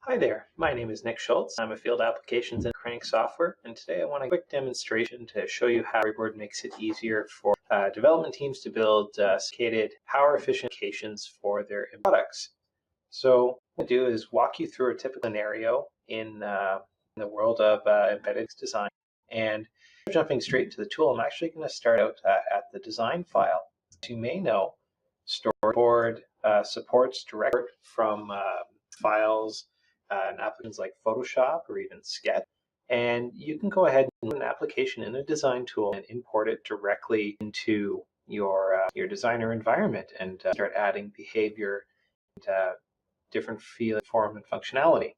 Hi there, my name is Nik Schultz. I'm a field applications and Crank software, and today I want a quick demonstration to show you how Storyboard makes it easier for development teams to build sophisticated, power-efficient applications for their products. So what I'll do is walk you through a typical scenario in the world of embedded design. And jumping straight into the tool, I'm actually going to start out at the design file. As you may know, Storyboard supports direct from files and applications like Photoshop or even Sketch. And you can go ahead and put an application in a design tool and import it directly into your designer environment and start adding behavior and different feel, form, and functionality.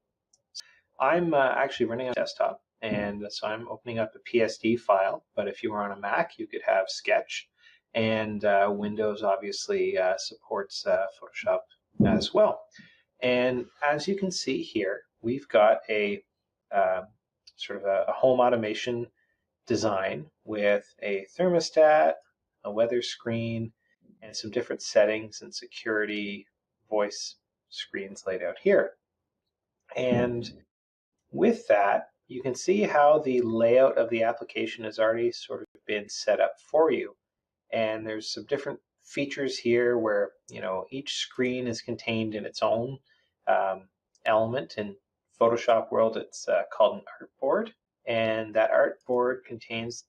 I'm actually running on a desktop, and so I'm opening up a PSD file. But if you were on a Mac, you could have Sketch, and Windows obviously supports Photoshop as well. And as you can see here, we've got a sort of a home automation design with a thermostat, a weather screen, and some different settings and security voice screens laid out here. And with that, you can see how the layout of the application has already sort of been set up for you. And there's some different features here where, each screen is contained in its own element. In Photoshop world, it's called an artboard, and that artboard contains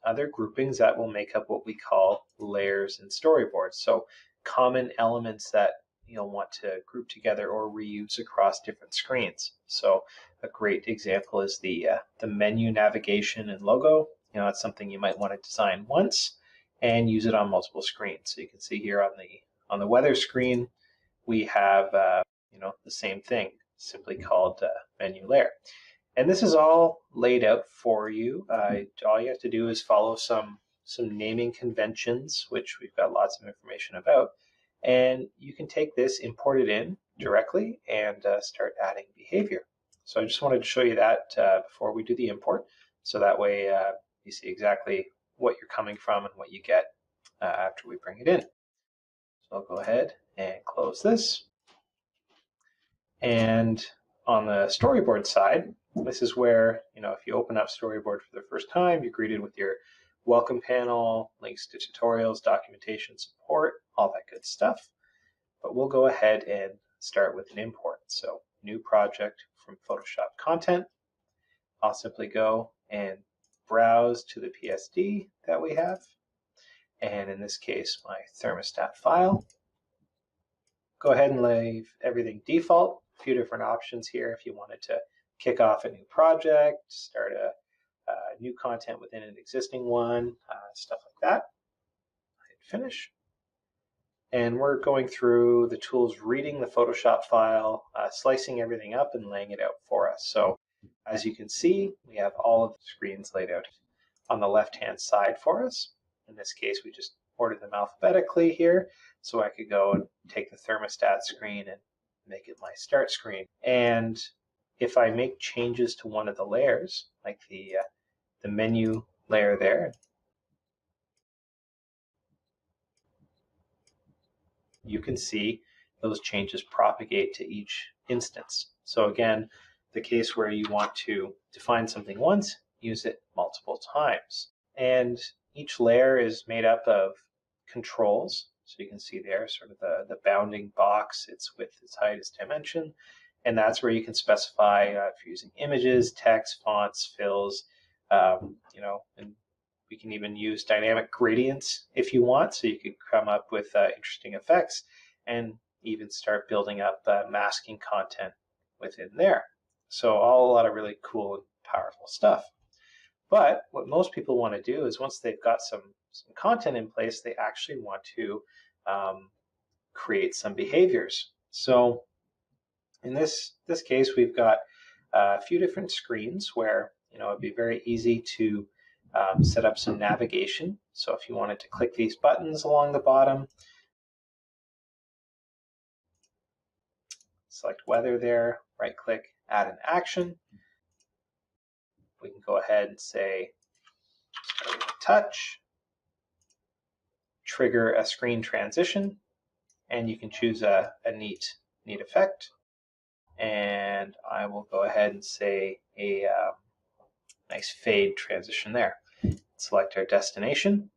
other groupings that will make up what we call layers and storyboards. So common elements that you'll want to group together or reuse across different screens. So a great example is the menu navigation and logo. It's something you might want to design once and use it on multiple screens. So you can see here on the weather screen, we have the same thing, simply called menu layer. And this is all laid out for you. All you have to do is follow some naming conventions, which we've got lots of information about. And you can take this, import it in directly, and start adding behavior. So I just wanted to show you that before we do the import, so that way you see exactly what you're coming from and what you get after we bring it in. So I'll go ahead and close this. And on the storyboard side, this is where, if you open up Storyboard for the first time, you're greeted with your welcome panel, links to tutorials, documentation, support, all that good stuff. But we'll go ahead and start with an import. So new project from Photoshop content. I'll simply go and browse to the PSD that we have. And in this case, my thermostat file. Go ahead and leave everything default. A few different options here if you wanted to kick off a new project, start a new content within an existing one, stuff like that. Hit finish. And we're going through the tools, reading the Photoshop file, slicing everything up and laying it out for us. So as you can see, we have all of the screens laid out on the left-hand side for us. In this case, we just ordered them alphabetically here, so I could go and take the thermostat screen and make it my start screen. And if I make changes to one of the layers, like the menu layer there, you can see those changes propagate to each instance. So again, the case where you want to define something once, use it multiple times. And each layer is made up of controls. So you can see there sort of the bounding box, its width, its height, its dimension. And that's where you can specify if you're using images, text, fonts, fills, and we can even use dynamic gradients if you want. So you could come up with interesting effects and even start building up masking content within there. So a lot of really cool and powerful stuff. But what most people want to do is once they've got some content in place, they actually want to create some behaviors. So in this case, we've got a few different screens where it'd be very easy to set up some navigation. So if you wanted to click these buttons along the bottom, select weather there, right click, add an action. We can go ahead and say touch, trigger a screen transition, and you can choose a neat effect. and I will go ahead and say a nice fade transition there. Select our destination,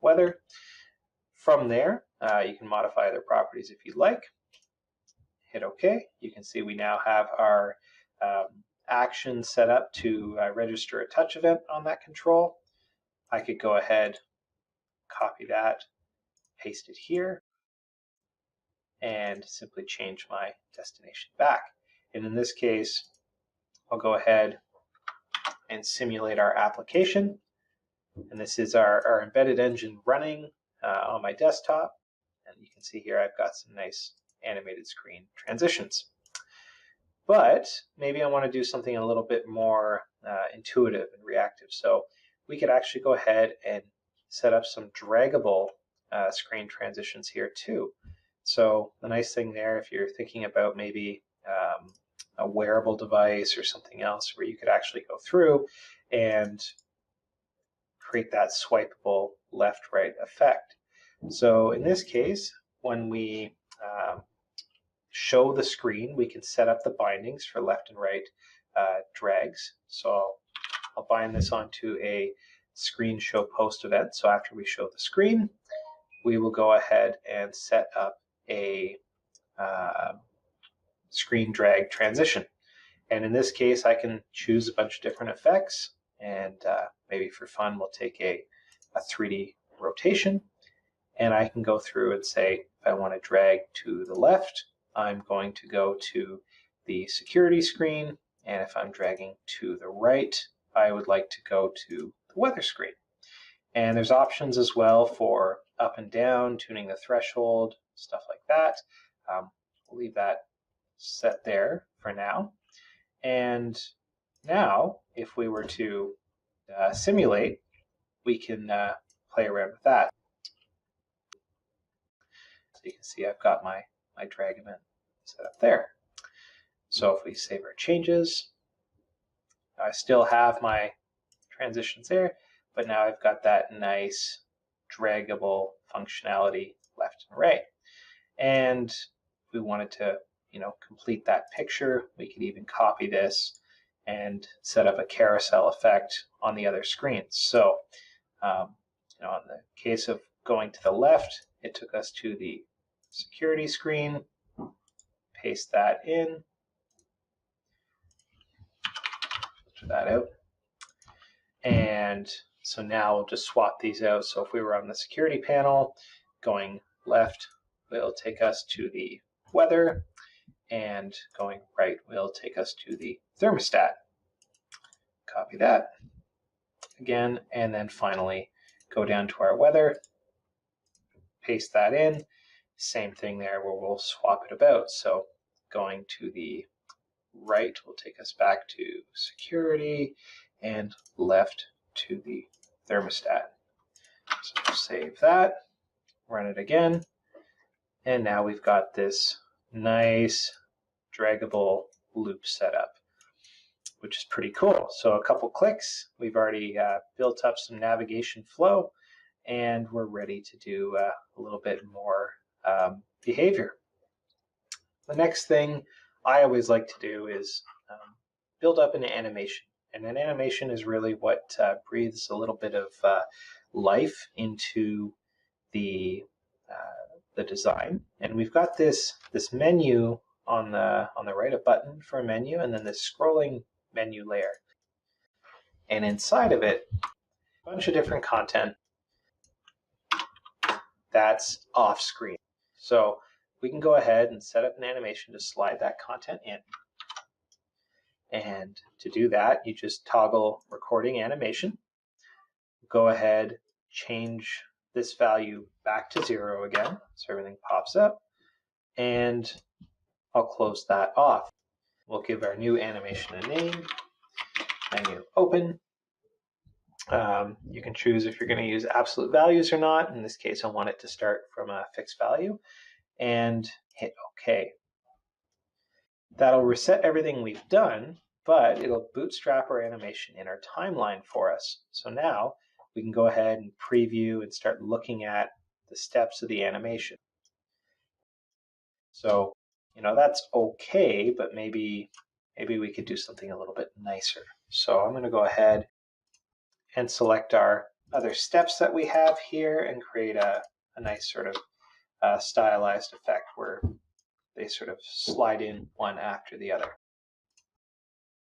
weather. From there, you can modify other properties if you'd like. Hit OK. You can see we now have our action set up to register a touch event on that control. I could go ahead, copy that, paste it here, and simply change my destination back. And in this case, I'll go ahead and simulate our application. And this is our embedded engine running on my desktop. And you can see here I've got some nice animated screen transitions. But maybe I want to do something a little bit more intuitive and reactive. So we could actually go ahead and set up some draggable screen transitions here too. So the nice thing there, if you're thinking about maybe a wearable device or something else where you could actually go through and create that swipeable left-right effect. So in this case, when we show the screen, we can set up the bindings for left and right drags. So I'll bind this onto a screen show post event. So after we show the screen, we will go ahead and set up a screen drag transition. And in this case, I can choose a bunch of different effects, and maybe for fun, we'll take a 3D rotation, and I can go through and say, if I want to drag to the left, I'm going to go to the security screen, and if I'm dragging to the right, I would like to go to the weather screen. And there's options as well for up and down, tuning the threshold, stuff like that. We'll leave that set there for now. And now, if we were to simulate, we can play around with that. So you can see I've got my drag event set up there. So if we save our changes, I still have my transitions there, but now I've got that nice draggable functionality left and right. And if we wanted to, complete that picture, we could even copy this and set up a carousel effect on the other screens. So, in the case of going to the left, it took us to the security screen. Paste that in. Filter that out. And so now we'll just swap these out. So if we were on the security panel, going left will take us to the weather, and going right will take us to the thermostat. Copy that again, and then finally go down to our weather, paste that in. Same thing there where we'll swap it about. So going to the right will take us back to security, and left to the thermostat. So save that, run it again, and now we've got this nice draggable loop set up, which is pretty cool. So a couple clicks, we've already built up some navigation flow, and we're ready to do a little bit more behavior. The next thing I always like to do is build up an animation. And an animation is really what breathes a little bit of life into the design. And we've got this menu on the right, a button for a menu, and then this scrolling menu layer. And inside of it, a bunch of different content that's off screen. So we can go ahead and set up an animation to slide that content in. And to do that, you just toggle recording animation. Go ahead, change this value back to 0 again, so everything pops up. And I'll close that off. We'll give our new animation a name, menu open. You can choose if you're going to use absolute values or not. In this case, I want it to start from a fixed value, and hit OK. That'll reset everything we've done, but it'll bootstrap our animation in our timeline for us. So now we can go ahead and preview and start looking at the steps of the animation. So that's okay, but maybe we could do something a little bit nicer. So I'm going to go ahead and select our other steps that we have here and create a nice sort of stylized effect where they sort of slide in one after the other.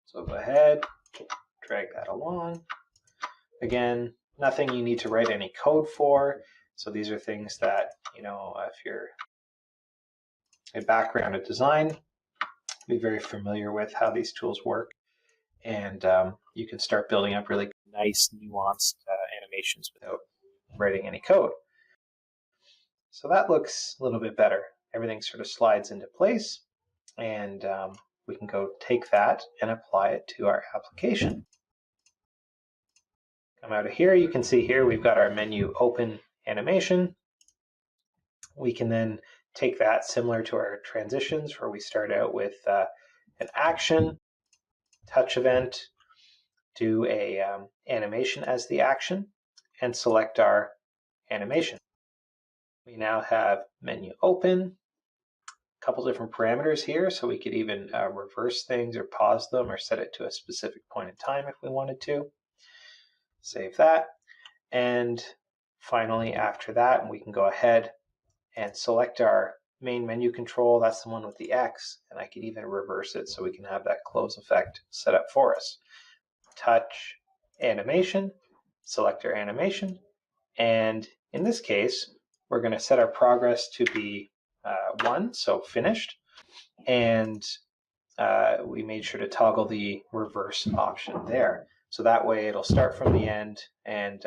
So go ahead, drag that along. Again, nothing you need to write any code for. So these are things that, if you're a background in design, be very familiar with how these tools work. And you can start building up really nice, nuanced animations without writing any code. So that looks a little bit better. Everything sort of slides into place, and we can go take that and apply it to our application. Come out of here, you can see here we've got our menu open animation. We can then take that similar to our transitions where we start out with an action, touch event, do a animation as the action, and select our animation. We now have menu open, a couple different parameters here, so we could even reverse things or pause them or set it to a specific point in time if we wanted to. Save that. And finally, after that, we can go ahead and select our main menu control. That's the one with the X, and I can even reverse it so we can have that close effect set up for us. Touch, animation, select our animation, and in this case, we're going to set our progress to be 1, so finished, and we made sure to toggle the reverse option there. So that way it'll start from the end and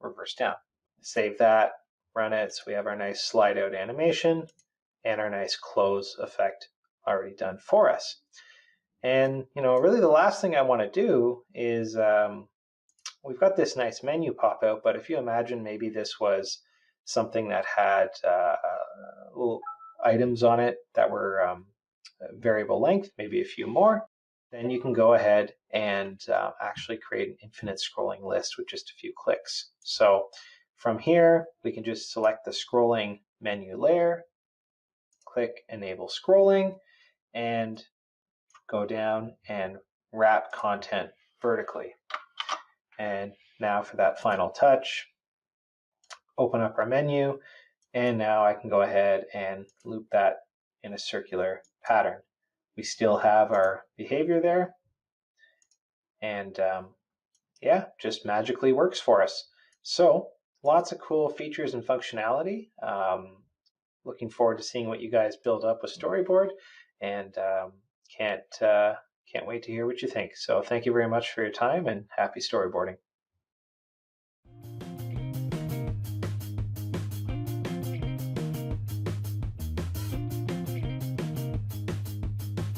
reverse down. Save that, run it, so we have our nice slide out animation and our nice close effect already done for us. And really the last thing I want to do is we've got this nice menu pop out, but if you imagine maybe this was something that had little items on it that were variable length, maybe a few more, then you can go ahead and actually create an infinite scrolling list with just a few clicks. So from here, we can just select the scrolling menu layer, click enable scrolling, and go down and wrap content vertically. And now for that final touch, open up our menu, and now I can go ahead and loop that in a circular pattern. We still have our behavior there, and yeah, just magically works for us. So lots of cool features and functionality. Looking forward to seeing what you guys build up with Storyboard, and can't wait to hear what you think. So thank you very much for your time, and happy storyboarding.